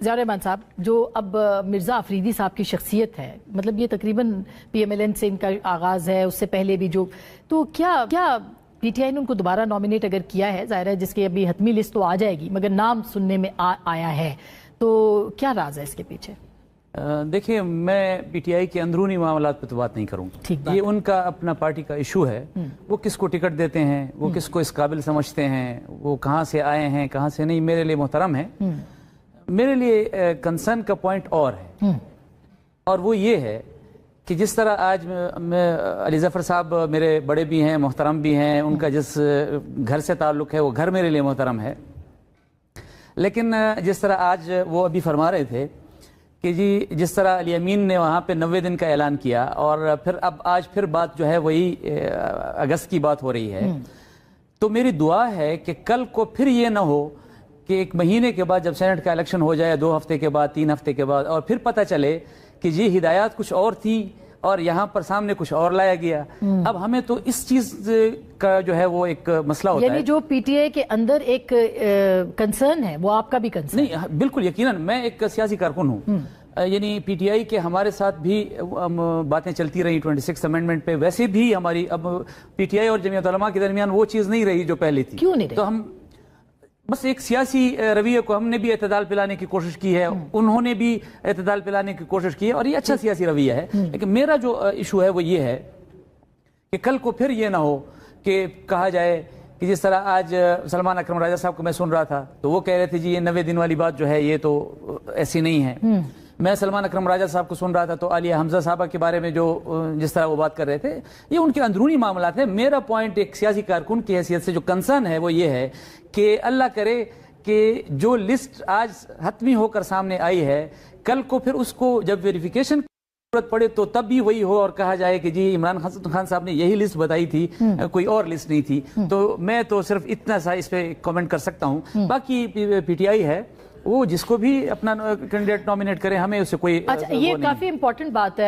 ज़िया रहमान साहब, जो अब मिर्ज़ा अफरीदी साहब की शख्सियत है, मतलब ये तकरीबन PMLN से इनका आगाज़ है, उससे पहले भी जो, तो क्या PTI ने उनको दोबारा नॉमिनेट अगर किया है, ज़ाहिर है जिसकी अभी हतमी लिस्ट तो आ जाएगी, मगर नाम सुनने में आया है, तो क्या राज है इसके पीछे? देखिए, मैं PTI के अंदरूनी मामलात पे तो बात नहीं करूँगा। ये उनका अपना पार्टी का इशू है। वो किसको टिकट देते हैं, वो किसको इस काबिल समझते हैं, वो कहाँ से आए हैं, कहाँ से नहीं, मेरे लिए मोहतरम है। मेरे लिए कंसर्न का पॉइंट और है, और वो ये है कि जिस तरह आज मैं अली ज़फ़र साहब मेरे बड़े भी हैं, मोहतरम भी हैं, उनका जिस घर से ताल्लुक़ है वो घर मेरे लिए मोहतरम है, लेकिन जिस तरह आज वो अभी फरमा रहे थे कि जी जिस तरह अली अमीन ने वहाँ पे 90 दिन का ऐलान किया, और फिर अब आज फिर बात जो है वही अगस्त की बात हो रही है, तो मेरी दुआ है कि कल को फिर ये ना हो कि 1 महीने के बाद जब सेनेट का इलेक्शन हो जाए, 2 हफ्ते के बाद, 3 हफ्ते के बाद, और फिर पता चले कि जी हिदायत कुछ और थी और यहाँ पर सामने कुछ और लाया गया। अब हमें तो इस चीज का जो है वो एक मसला होता है, यानी जो PTI के अंदर एक कंसर्न है वो आपका भी कंसर्न नहीं? बिल्कुल यकीनन, मैं एक सियासी कारकुन हूँ, यानी PTI के हमारे साथ भी बातें चलती रही 26 अमेंडमेंट पे, वैसे भी हमारी अब PTI और जमीयत उलमा के दरमियान वो चीज़ नहीं रही जो पहले थी। क्यों नहीं रही? तो हम बस एक सियासी रवैये को हमने भी एतदाल पिलाने की कोशिश की है, उन्होंने भी एतदाल पिलाने की कोशिश की है, और ये अच्छा सियासी रवैया है। लेकिन मेरा जो इशू है वो ये है कि कल को फिर ये ना हो कि कहा जाए कि जिस तरह आज सलमान अकरम राजा साहब को मैं सुन रहा था, तो वो कह रहे थे जी ये 90 दिन वाली बात जो है ये तो ऐसी नहीं है। मैं सलमान अकरम राजा साहब को सुन रहा था तो आलिया हमजा साहबा के बारे में जो जिस तरह वो बात कर रहे थे, ये उनके अंदरूनी मामलात हैं। मेरा पॉइंट एक सियासी कारकुन की हैसियत से जो कंसर्न है वो ये है कि अल्लाह करे कि जो लिस्ट आज हतमी होकर सामने आई है, कल को फिर उसको जब वेरिफिकेशन जरूरत पड़े तो तब भी वही हो और कहा जाए कि जी इमरान खान साहब ने यही लिस्ट बताई थी, कोई और लिस्ट नहीं थी। तो मैं तो सिर्फ इतना सा इस पे कमेंट कर सकता हूँ। बाकी PTI है, वो जिसको भी अपना कैंडिडेट नॉमिनेट करे, हमें उससे कोई अच्छा, ये काफी इंपॉर्टेंट बात है।